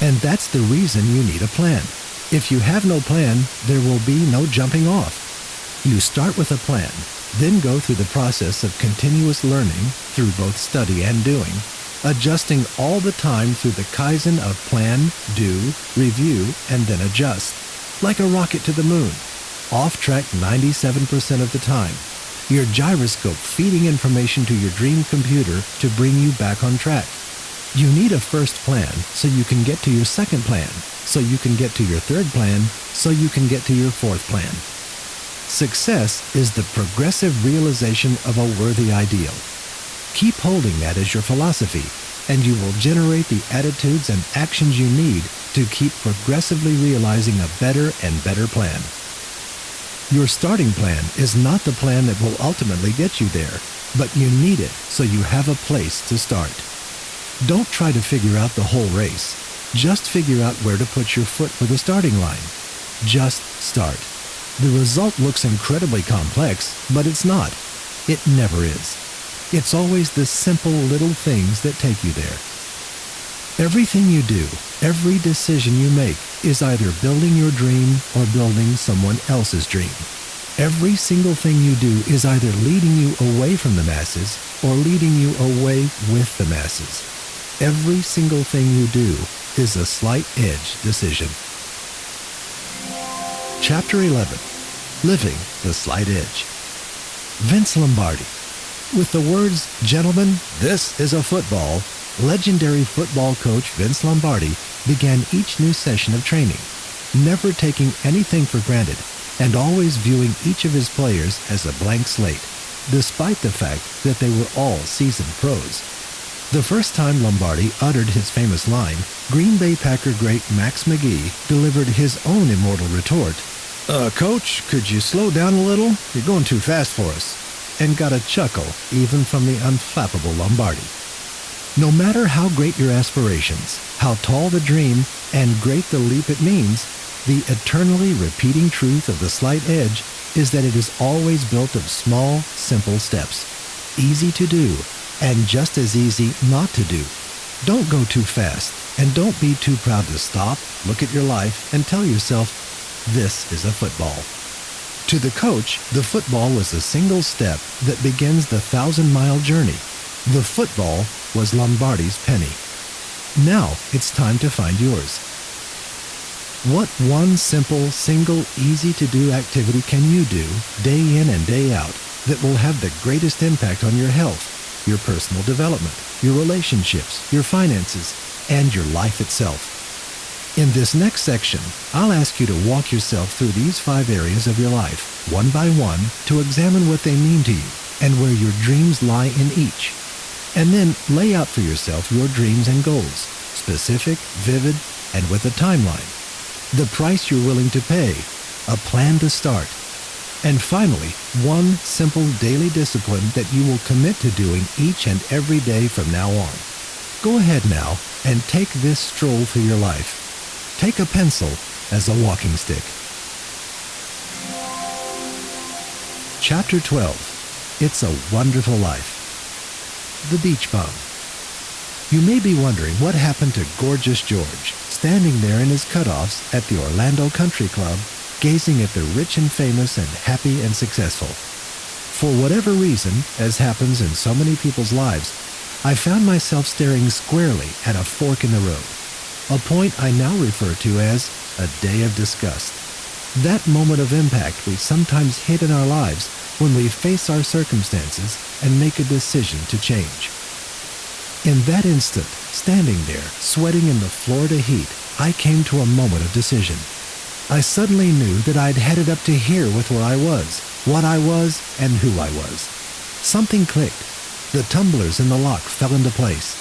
And that's the reason you need a plan. If you have no plan, there will be no jumping off. You start with a plan, then go through the process of continuous learning through both study and doing, adjusting all the time through the Kaizen of plan, do, review, and then adjust. Like a rocket to the moon, off track 97% of the time. Your gyroscope feeding information to your dream computer to bring you back on track. You need a first plan so you can get to your second plan, so you can get to your third plan, so you can get to your fourth plan. Success is the progressive realization of a worthy ideal. Keep holding that as your philosophy, and you will generate the attitudes and actions you need to keep progressively realizing a better and better plan. Your starting plan is not the plan that will ultimately get you there, but you need it so you have a place to start. Don't try to figure out the whole race. Just figure out where to put your foot for the starting line. Just start. The result looks incredibly complex, but it's not. It never is. It's always the simple little things that take you there. Everything you do, every decision you make is either building your dream or building someone else's dream. Every single thing you do is either leading you away from the masses or leading you away with the masses. Every single thing you do is a slight edge decision. Chapter 11. Living the Slight Edge. Vince Lombardi. With the words, "Gentlemen, this is a football," legendary football coach Vince Lombardi began each new session of training, never taking anything for granted and always viewing each of his players as a blank slate, despite the fact that they were all seasoned pros. The first time Lombardi uttered his famous line, Green Bay Packer great Max McGee delivered his own immortal retort, "Coach, could you slow down a little? You're going too fast for us," and got a chuckle even from the unflappable Lombardi. No matter how great your aspirations, how tall the dream, and great the leap it means, the eternally repeating truth of the slight edge is that it is always built of small, simple steps, easy to do, and just as easy not to do. Don't go too fast, and don't be too proud to stop, look at your life, and tell yourself, this is a football. To the coach, the football was a single step that begins the 1,000-mile journey. The football was Lombardi's penny. Now it's time to find yours. What one simple, single, easy-to-do activity can you do day in and day out that will have the greatest impact on your health, your personal development, your relationships, your finances, and your life itself? In this next section, I'll ask you to walk yourself through these 5 areas of your life, one by one, to examine what they mean to you and where your dreams lie in each. And then lay out for yourself your dreams and goals, specific, vivid, and with a timeline. The price you're willing to pay, a plan to start, and finally, one simple daily discipline that you will commit to doing each and every day from now on. Go ahead now and take this stroll through your life. Take a pencil as a walking stick. Chapter 12. It's a Wonderful Life. The Beach Bum. You may be wondering what happened to Gorgeous George, standing there in his cutoffs at the Orlando Country Club, gazing at the rich and famous and happy and successful. For whatever reason, as happens in so many people's lives, I found myself staring squarely at a fork in the road, a point I now refer to as a day of disgust. That moment of impact we sometimes hit in our lives when we face our circumstances and make a decision to change. In that instant, standing there, sweating in the Florida heat, I came to a moment of decision. I suddenly knew that I'd headed up to here with where I was, what I was, and who I was. Something clicked. The tumblers in the lock fell into place,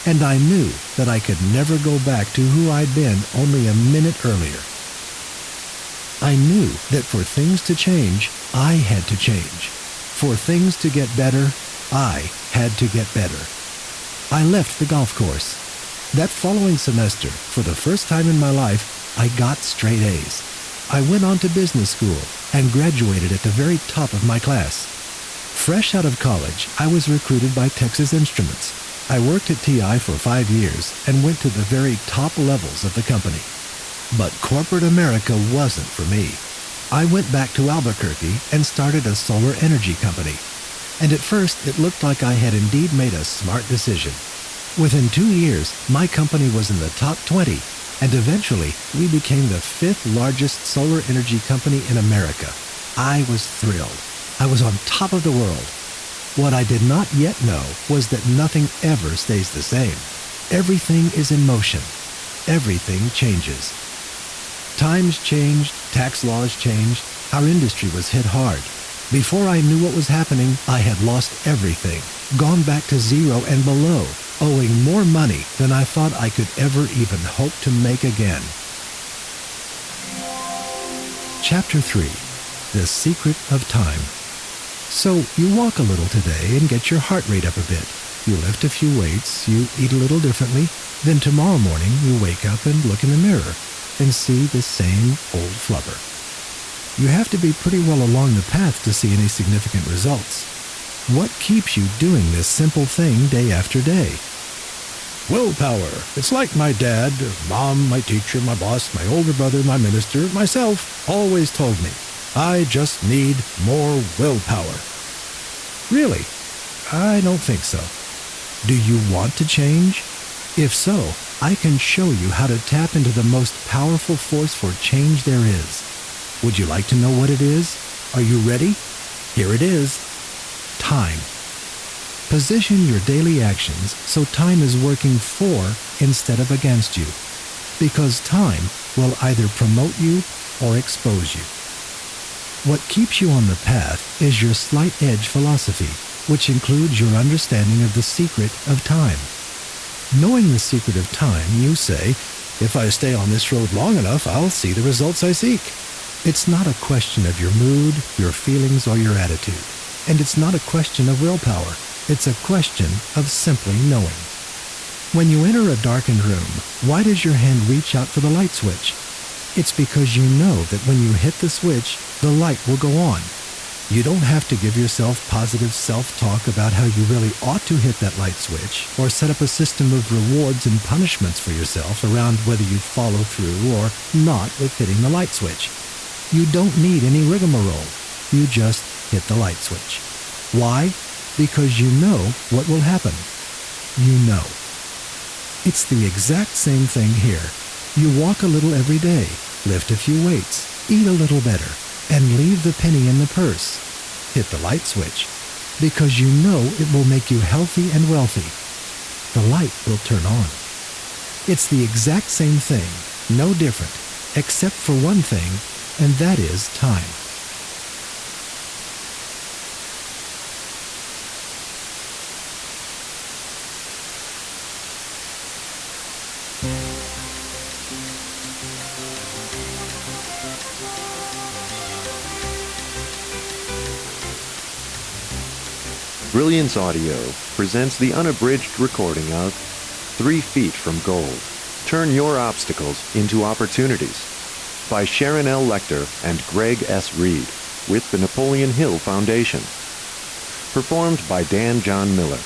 and I knew that I could never go back to who I'd been only a minute earlier. I knew that for things to change, I had to change. For things to get better, I had to get better. I left the golf course. That following semester, for the first time in my life, I got straight A's. I went on to business school and graduated at the very top of my class. Fresh out of college, I was recruited by Texas Instruments. I worked at TI for 5 years and went to the very top levels of the company. But corporate America wasn't for me. I went back to Albuquerque and started a solar energy company. And at first, it looked like I had indeed made a smart decision. Within 2 years, my company was in the top 20, and eventually, we became the 5th largest solar energy company in America. I was thrilled. I was on top of the world. What I did not yet know was that nothing ever stays the same. Everything is in motion. Everything changes. Times changed, tax laws changed, our industry was hit hard. Before I knew what was happening, I had lost everything, gone back to zero and below, owing more money than I thought I could ever even hope to make again. Chapter 3. The Secret of Time. So you walk a little today and get your heart rate up a bit. You lift a few weights, you eat a little differently, then tomorrow morning you wake up and look in the mirror and see the same old flubber. You have to be pretty well along the path to see any significant results. What keeps you doing this simple thing day after day? Willpower. It's like my dad, mom, my teacher, my boss, my older brother, my minister, myself always told me, I just need more willpower. Really? I don't think so. Do you want to change? If so, I can show you how to tap into the most powerful force for change there is. Would you like to know what it is? Are you ready? Here it is. Time. Position your daily actions so time is working for instead of against you, because time will either promote you or expose you. What keeps you on the path is your slight edge philosophy, which includes your understanding of the secret of time. Knowing the secret of time, you say, if I stay on this road long enough, I'll see the results I seek. It's not a question of your mood, your feelings, or your attitude. And it's not a question of willpower. It's a question of simply knowing. When you enter a darkened room, why does your hand reach out for the light switch? It's because you know that when you hit the switch, the light will go on. You don't have to give yourself positive self-talk about how you really ought to hit that light switch, or set up a system of rewards and punishments for yourself around whether you follow through or not with hitting the light switch. You don't need any rigmarole. You just hit the light switch. Why? Because you know what will happen. You know. It's the exact same thing here. You walk a little every day, lift a few weights, eat a little better, and leave the penny in the purse. Hit the light switch, because you know it will make you healthy and wealthy. The light will turn on. It's the exact same thing, no different, except for one thing, and that is time. Brilliance Audio presents the unabridged recording of 3 Feet from Gold. Turn your obstacles into opportunities by Sharon L. Lecter and Greg S. Reed with the Napoleon Hill Foundation. Performed by Dan John Miller.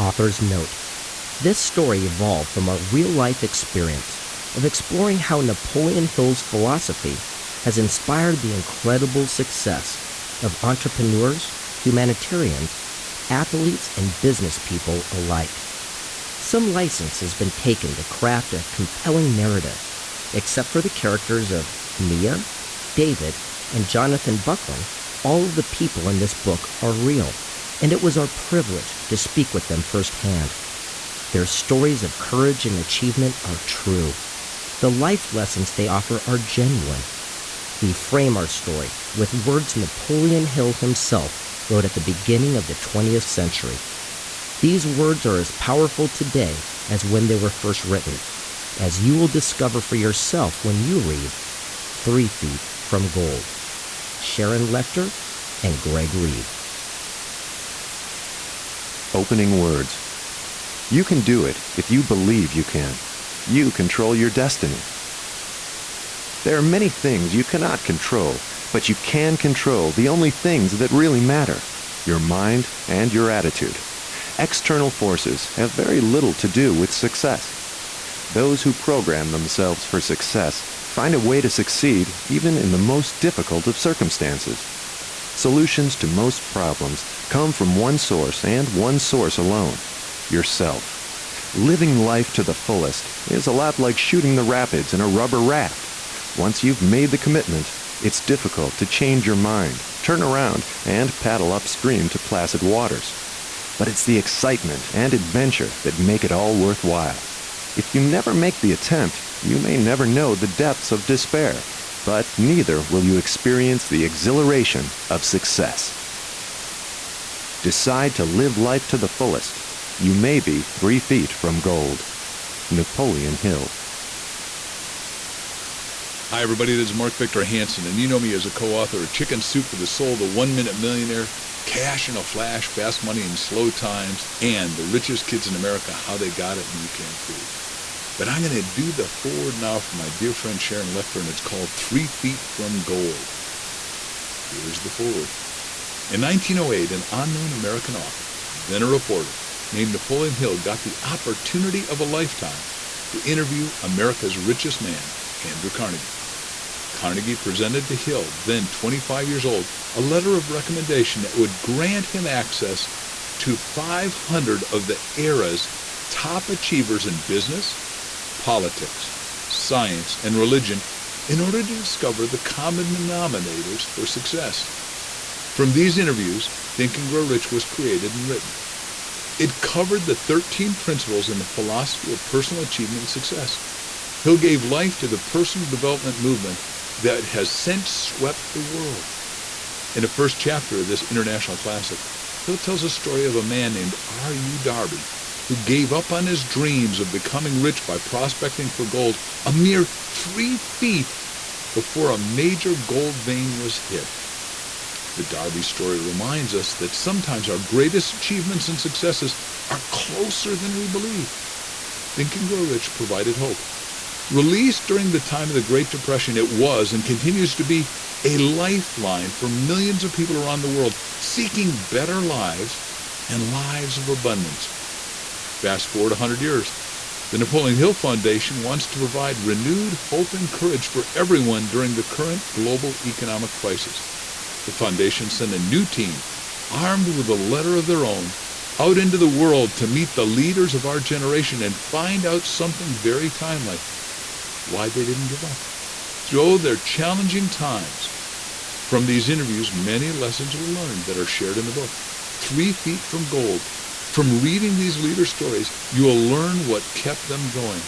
Author's note. This story evolved from a real-life experience of exploring how Napoleon Hill's philosophy has inspired the incredible success of entrepreneurs, humanitarians, athletes, and business people alike. Some license has been taken to craft a compelling narrative, except for the characters of Mia, David, and Jonathan Buckland. All of the people in this book are real, and it was our privilege to speak with them firsthand. Their stories of courage and achievement are true. The life lessons they offer are genuine. We frame our story with words Napoleon Hill himself wrote at the beginning of the 20th century. These words are as powerful today as when they were first written, as you will discover for yourself when you read 3 Feet from Gold. Sharon Lecter and Greg Reed. Opening words. You can do it if you believe you can. You control your destiny. There are many things you cannot control, but you can control the only things that really matter. your mind, and your attitude. External forces have very little to do with success. Those who program themselves for success find a way to succeed even in the most difficult of circumstances. Solutions to most problems come from one source and one source alone: yourself. Living life to the fullest is a lot like shooting the rapids in a rubber raft. Once you've made the commitment, it's difficult to change your mind, turn around, and paddle upstream to placid waters. But it's the excitement and adventure that make it all worthwhile. If you never make the attempt, you may never know the depths of despair, but neither will you experience the exhilaration of success. Decide to live life to the fullest. You may be 3 feet from gold. Napoleon Hill. Hi everybody, this is Mark Victor Hansen, and you know me as a co-author of Chicken Soup for the Soul, The 1 Minute Millionaire, Cash in a Flash, Fast Money in Slow Times, and The Richest Kids in America, How They Got It and You Can't Too. But I'm going to do the forward now for my dear friend Sharon Lechter, and it's called 3 Feet from Gold. Here's the forward. In 1908, an unknown American author, then a reporter, named Napoleon Hill got the opportunity of a lifetime to interview America's richest man, Andrew Carnegie. Carnegie presented to Hill, then 25 years old, a letter of recommendation that would grant him access to 500 of the era's top achievers in business, politics, science, and religion in order to discover the common denominators for success. From these interviews, Think and Grow Rich was created and written. It covered the 13 principles in the philosophy of personal achievement and success. Hill gave life to the personal development movement that has since swept the world. In the first chapter of this international classic, Hill tells a story of a man named R.U. Darby who gave up on his dreams of becoming rich by prospecting for gold a mere 3 feet before a major gold vein was hit. The Darby story reminds us that sometimes our greatest achievements and successes are closer than we believe. Think and Grow Rich provided hope. Released during the time of the Great Depression, it was and continues to be a lifeline for millions of people around the world seeking better lives and lives of abundance. Fast forward 100 years. The Napoleon Hill Foundation wants to provide renewed hope and courage for everyone during the current global economic crisis. The foundation sent a new team, armed with a letter of their own, out into the world to meet the leaders of our generation and find out something very timely: why they didn't give up. Through their challenging times. From these interviews, many lessons were learned that are shared in the book. 3 Feet from Gold. From reading these leader stories, you will learn what kept them going,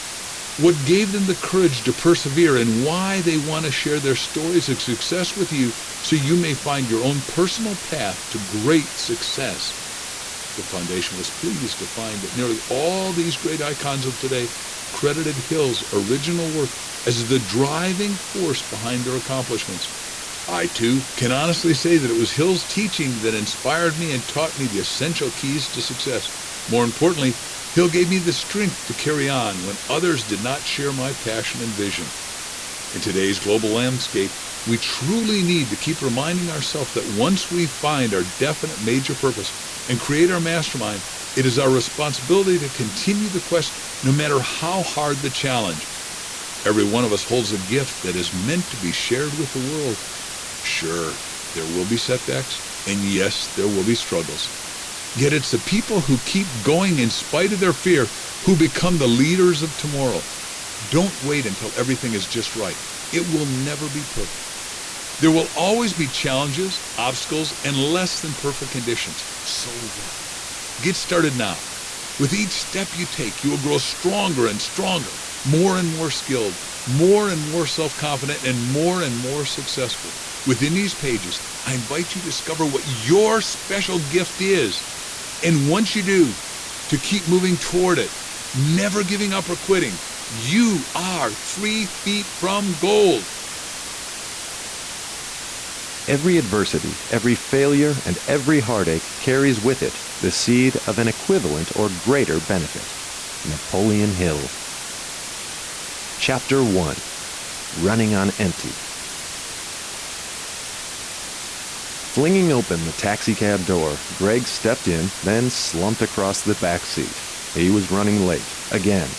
what gave them the courage to persevere, and why they want to share their stories of success with you so you may find your own personal path to great success. The foundation was pleased to find that nearly all these great icons of today credited Hill's original work as the driving force behind their accomplishments. I, too, can honestly say that it was Hill's teaching that inspired me and taught me the essential keys to success. More importantly, Hill gave me the strength to carry on when others did not share my passion and vision. In today's global landscape, we truly need to keep reminding ourselves that once we find our definite major purpose and create our mastermind, it is our responsibility to continue the quest no matter how hard the challenge. Every one of us holds a gift that is meant to be shared with the world. Sure, there will be setbacks, and yes, there will be struggles. Yet it's the people who keep going in spite of their fear who become the leaders of tomorrow. Don't wait until everything is just right. It will never be perfect. There will always be challenges, obstacles, and less than perfect conditions. So what? Get started now. With each step you take, you will grow stronger and stronger, more and more skilled, more and more self-confident, and more successful. Within these pages, I invite you to discover what your special gift is. And once you do, to keep moving toward it, never giving up or quitting. You are 3 feet from gold. Every adversity, every failure, and every heartache carries with it the seed of an equivalent or greater benefit. Napoleon Hill. Chapter 1. Running on Empty. Flinging open the taxicab door, Greg stepped in, then slumped across the back seat. He was running late, again.